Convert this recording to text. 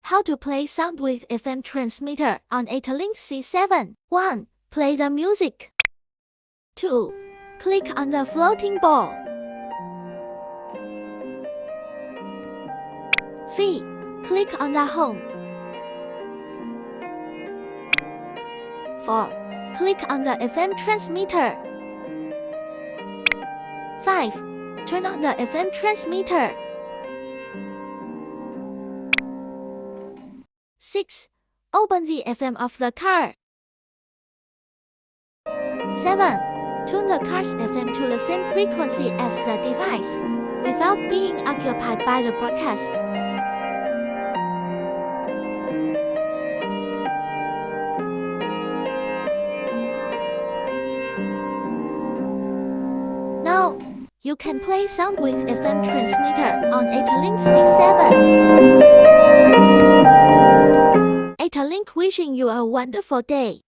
How to play sound with FM transmitter on Aotulink C7. 1. Play the music. 2. Click on the floating ball. 3. Click on the home. 4. Click on the FM transmitter. 5. Turn on the FM transmitter. 6. Open the FM of the car. 7. Tune the car's FM to the same frequency as the device, without being occupied by the broadcast. Now, you can play sound with FM transmitter on Aotulink C7. Aotulink wishing you a wonderful day.